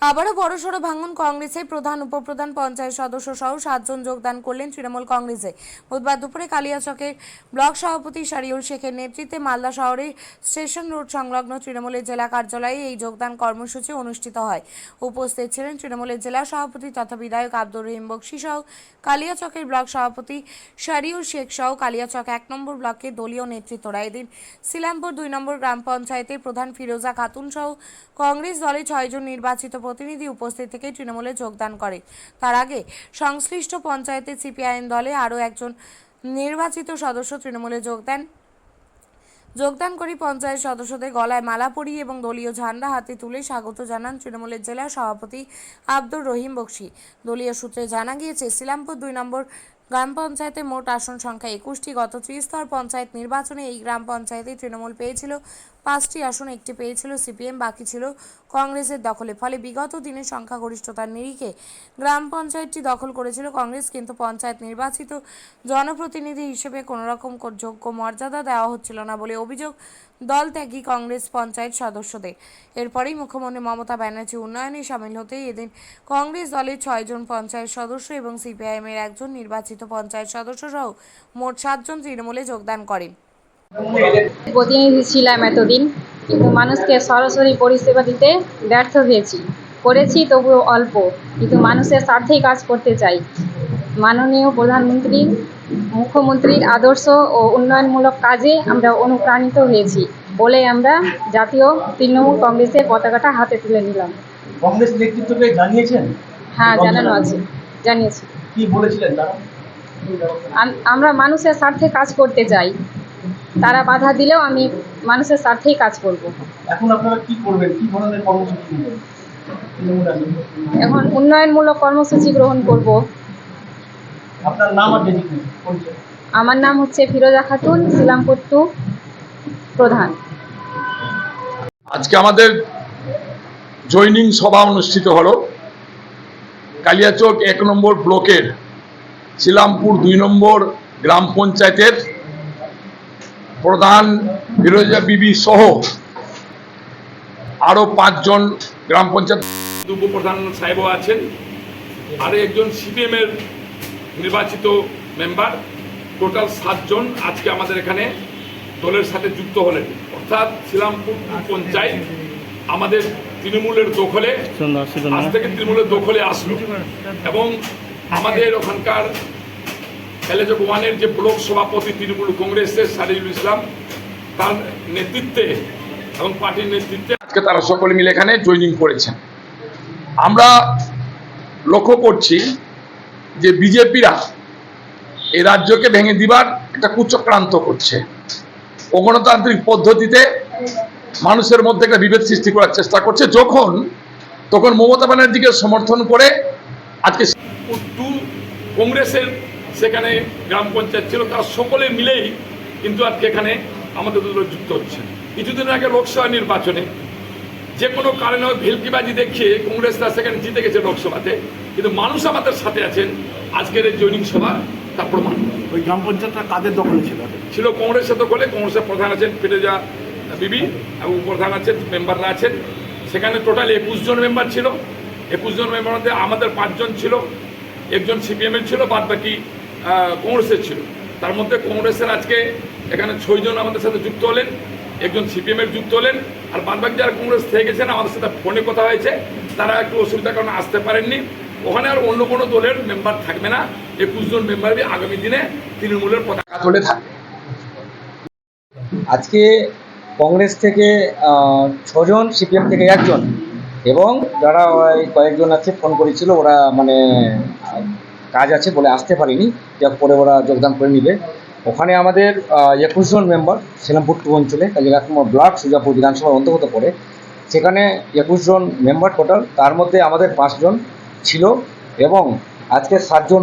আবারও বড়সড় ভাঙন কংগ্রেসে প্রধান উপপ্রধান পঞ্চায়েত সদস্য সহ 7 জন যোগদান করলেন তৃণমূল কংগ্রেসে। বুধবার দুপুরে কালিয়াচকের ব্লক সভাপতি শারিউল শেখের নেতৃত্বে মালদা শহরের স্টেশন রোড সংলগ্ন তৃণমূলের জেলা কার্যালয়ে এই যোগদান কর্মসূচি অনুষ্ঠিত হয়। উপস্থিত ছিলেন তৃণমূলের জেলা সভাপতি তথা বিধায়ক আব্দুর রহিম বক্সি সহ কালিয়াচকের ব্লক সভাপতি শারিউল শেখ সহ কালিয়াচক 1 নম্বর ব্লকের দলীয় নেতৃত্বরা। এদিন সিলামপুর 2 নম্বর গ্রাম পঞ্চায়েতের প্রধান ফিরোজা খাতুন সহ কংগ্রেস দলের 6 জন নির্বাচিত প্রতিনিধি উপস্থিত থেকে তৃণমূলে যোগদান করে। তার আগে সংশ্লিষ্ট পঞ্চায়েতের সিপিআইএম দলে আরও একজন নির্বাচিত সদস্য তৃণমূলে যোগদান করে পঞ্চায়েত সদস্যদের গলায় মালা পরিয়ে এবং দলীয় ঝান্ডা হাতে তুলে স্বাগত জানান তৃণমূলের জেলা সভাপতি আব্দুর রহিম বক্সি। দলীয় সূত্রে জানা গিয়েছে, সিলামপুর 2 নম্বর গ্রাম পঞ্চায়েতে মোট আসন সংখ্যা 21টি। গত ত্রিস্তর পঞ্চায়েত নির্বাচনে এই গ্রাম পঞ্চায়েতে তৃণমূল পেয়েছিল 5টি আসন, একটি পেয়েছিল সিপিএম, বাকি ছিল কংগ্রেসের দখলে। ফলে বিগত দিনের সংখ্যাগরিষ্ঠতার নিরিখে গ্রাম পঞ্চায়েতটি দখল করেছিল কংগ্রেস, কিন্তু পঞ্চায়েত নির্বাচিত জনপ্রতিনিধি হিসেবে কোনোরকম যোগ্য মর্যাদা দেওয়া হচ্ছিল না বলে অভিযোগ দল ত্যাগী কংগ্রেস পঞ্চায়েত সদস্যদের। এরপরেই মুখ্যমন্ত্রী মমতা ব্যানার্জি উন্নয়নে সামিল হতে এদিন কংগ্রেস দলের 6 জন পঞ্চায়েত সদস্য এবং সিপিআইএম এর একজন নির্বাচিত পঞ্চায়েত সদস্য সহ মোট 7 জন তৃণমূলে যোগদান করেন। প্রতিনিধি ছিলাম এতদিন, কিন্তু মানুষকে সরাসরি পরিষেবা দিতে ব্যর্থ করেছি তবুও অল্প, কিন্তু মানুষের স্বার্থেই কাজ করতে চাই। মাননীয় প্রধানমন্ত্রী মুখ্যমন্ত্রীর আদর্শ ও উন্নয়নমূলক কাজে আমরা অনুপ্রাণিত হয়েছি বলে আমরা জাতীয় তৃণমূল কংগ্রেসের পতাকাটা হাতে তুলে নিলাম। কংগ্রেস নেতৃত্বকে জানিয়েছেন? হ্যাঁ, জানিয়েছি। কি বলেছিলেন তারা? আমরা মানুষের স্বার্থে কাজ করতে চাই, তারা বাধা দিলেও আমি মানুষের স্বার্থেই কাজ করব। এখন আপনারা কি করবেন? কি ধরনের কর্মসূচি নেবেন? এখন উন্নয়নমূলক কর্মসূচি গ্রহণ করব। আপনার নাম আর ডেজিগনেশন? আমার নাম হচ্ছে ফিরোজা খাতুন, সিলামপুর 2 প্রধান। আজকে আমাদের জয়নিং সভা অনুষ্ঠিত হলো কালিয়াচক 1 নম্বর ব্লকের সিলামপুর 2 নম্বর গ্রাম পঞ্চায়েতের প্রধান ফিরোজা বিবি সহ আরো 5 জন গ্রাম পঞ্চায়েত উপপ্রধান সাহেবও আছেন, আর একজন সিপিএম এর নির্বাচিত মেম্বার। টোটাল 7 জন আজকে আমাদের এখানে দলের সাথে যুক্ত হলেন। অর্থাৎ সিলামপুর পঞ্চায়েত আমাদের তৃণমূলের দখলে, আজ থেকে তৃণমূলের দখলে আসলো এবং আমাদের ওখানকার কালিয়াচক 1-এর যে ব্লক সভাপতি তৃণমূল কংগ্রেসের শারিউল ইসলাম, তার নেতৃত্বে এবং পার্টির নেতৃত্বে আজকে তারা সকলে মিলে এখানে জয়েনিং করেছেন। আমরা লক্ষ্য করছি যে বিজেপিরা এই রাজ্যকে ভেঙে দিবার একটা কুচক্রান্ত করছে, অগণতান্ত্রিক পদ্ধতিতে মানুষের মধ্যে একটা বিভেদ সৃষ্টি করার চেষ্টা করছে। তখন মমতা ব্যানার্জিকে সমর্থন করে আজকে কংগ্রেসের সেখানে গ্রাম পঞ্চায়েত ছিল, তারা সকলে মিলেই কিন্তু আজকে এখানে আমাদের দল যুক্ত হচ্ছে। কিছুদিন আগে লোকসভা নির্বাচনে যে কোনো কারণে ভেলকিবাজি দেখিয়ে কংগ্রেসরা সেখানে জিতে গেছে লোকসভাতে, কিন্তু মানুষ আমাদের সাথে আছেন। আজকের এই জয়নিং সভা তার প্রমাণ। ওই গ্রাম পঞ্চায়েতটা কাদের দখলে ছিল? কংগ্রেসের দখলে। কংগ্রেসের প্রধান আছেন ফিরোজা বিবি এবং প্রধান আছেন, মেম্বাররা আছেন। সেখানে টোটাল 21 জন মেম্বার ছিল। 21 জন মেম্বার মধ্যে আমাদের 5 জন ছিল, একজন সিপিএম এর ছিল, বাদ বাকি কংগ্রেসের ছিল। তার মধ্যে কংগ্রেসের আজকে এখানে 6 জন আমাদের সাথে যুক্ত হলেন, একজন সিপিএম এর যুক্ত হলেন, আর বাদ বাকি যারা কংগ্রেস থেকে গেছেন আমাদের সাথে ফোনে কথা হয়েছে, তারা একটু অসুবিধার কারণে আসতে পারেননি। ওখানে আর অন্য কোনো দলের মেম্বার থাকবে না। 21 জন মেম্বারই আগামী দিনে তৃণমূলের পতাকা তুলে থাকবে। আজকে কংগ্রেস থেকে 6 জন, সিপিএম থেকে 1 জন এবং যারা কয়েকজন আছে ফোন করেছিল, ওরা মানে কাজ আছে বলে আসতে পারেনি, যা পরে ওরা যোগদান করে নিবে। ওখানে আমাদের 21 জন মেম্বার সিলামপুর 2 অঞ্চলে কালিয়াচক ব্লক সুজাপুর বিধানসভার অন্তর্গত পড়ে। সেখানে 21 জন মেম্বার টোটাল, তার মধ্যে আমাদের 5 জন ছিল এবং আজকে 7 জন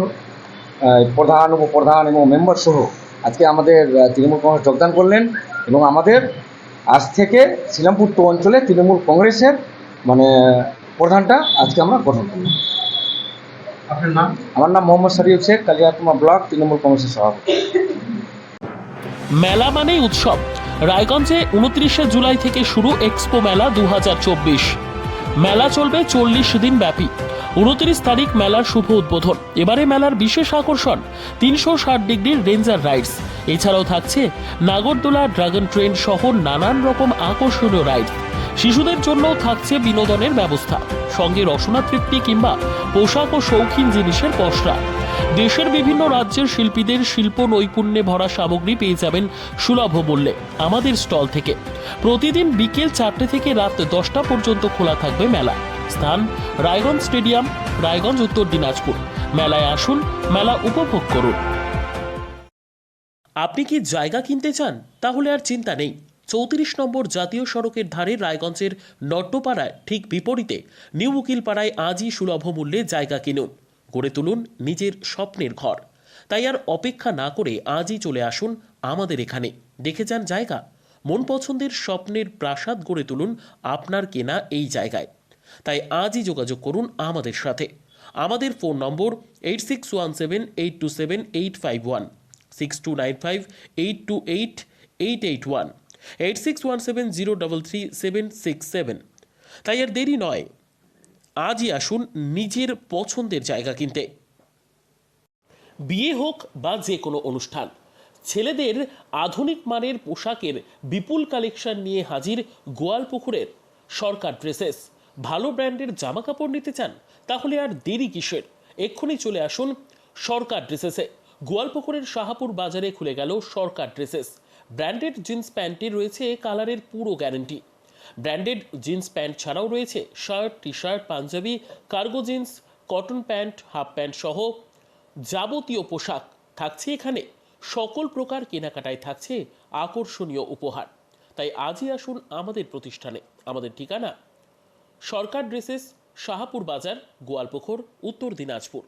প্রধান, উপপ্রধান এবং মেম্বার সহ আজকে আমাদের তৃণমূল কংগ্রেস যোগদান করলেন এবং আমাদের আজ থেকে সিলামপুর 2 অঞ্চলে তৃণমূল কংগ্রেসের মানে প্রধানটা আজকে আমরা গঠন করলাম। আপনার নাম? আমার নাম মোহাম্মদ শারিউল শেখ, কালিয়াচক ব্লক তৃণমূল কংগ্রেসের সভাপতি। মেলা মানেই উৎসব। রায়গঞ্জে 29শে জুলাই থেকে শুরু এক্সপো মেলা 2024। মেলা চলবে 40 দিন ব্যাপী। 29 তারিখ মেলার শুভ উদ্বোধন। এবারে মেলার বিশেষ আকর্ষণ 360 ডিগ্রির রেঞ্জার রাইডস। এছাড়াও থাকছে নাগরদোলা, ড্রাগন ট্রেন সহ নানান রকম আকর্ষণীয় রাইড। শিশুদের জন্য থাকছে বিনোদনের ব্যবস্থা, সঙ্গে রসনা তৃপ্তি কিংবা পোশাক ও শৌখিন জিনিসের পসরা। দেশের বিভিন্ন রাজ্যের শিল্পীদের শিল্প নৈপুণ্যে ভরা সামগ্রী পেয়ে যাবেন সুলভ মূল্যে আমাদের স্টল থেকে। প্রতিদিন বিকেল 4টে থেকে রাত 10টা পর্যন্ত খোলা থাকবে মেলা। স্থান রায়গঞ্জ স্টেডিয়াম, রায়গঞ্জ, উত্তর দিনাজপুর। মেলায় আসুন, মেলা উপভোগ করুন। আপনি কি জায়গা কিনতে চান? তাহলে আর চিন্তা নেই। 34 নম্বর জাতীয় সড়কের ধারে রায়গঞ্জের নট্টপাড়ায় ঠিক বিপরীতে নিউ উকিলপাড়ায় আজই সুলভ মূল্যে জায়গা কিনুন, গড়ে তুলুন নিজের স্বপ্নের ঘর। তাই আর অপেক্ষা না করে আজই চলে আসুন আমাদের এখানে, দেখে যান জায়গা। মন পছন্দের স্বপ্নের প্রাসাদ গড়ে তুলুন আপনার কেনা এই জায়গায়। তাই আজই যোগাযোগ করুন আমাদের সাথে। আমাদের ফোন নম্বর 8617827851, 6295828881, 8617033767। তাই আর দেরি নয়, আজই আসুন নিজের পছন্দের জায়গা কিনতে। বিয়ে হোক বা যে কোনো অনুষ্ঠান, ছেলেদের আধুনিক মানের পোশাকের বিপুল কালেকশন নিয়ে হাজির গোয়ালপুকুরের সরকার ড্রেসেস। ভালো ব্র্যান্ডের জামা কাপড় নিতে চান? তাহলে আর দেরি কিসের? এক্ষুনি চলে আসুন সরকার ড্রেসেসে। গোয়ালপুকুরের শাহাপুর বাজারে খুলে গেল সরকার ড্রেসেস। ব্র্যান্ডেড জিন্স প্যান্টে রয়েছে কালারের পুরো গ্যারান্টি। ব্র্যান্ডেড জিন্স প্যান্ট ছাড়াও রয়েছে shirt, T shirt, panjabi, cargo jeans, cotton pant, half pant সহ যাবতীয় পোশাক থাকছে এখানে। সকল প্রকার কেনাকাটায় থাকছে আকর্ষণীয় উপহার। তাই আজই আসুন আমাদের প্রতিষ্ঠানে। আমাদের ঠিকানা সরকার ড্রেসেস, শাহাপুর বাজার, গোয়ালপুকুর, উত্তর দিনাজপুর।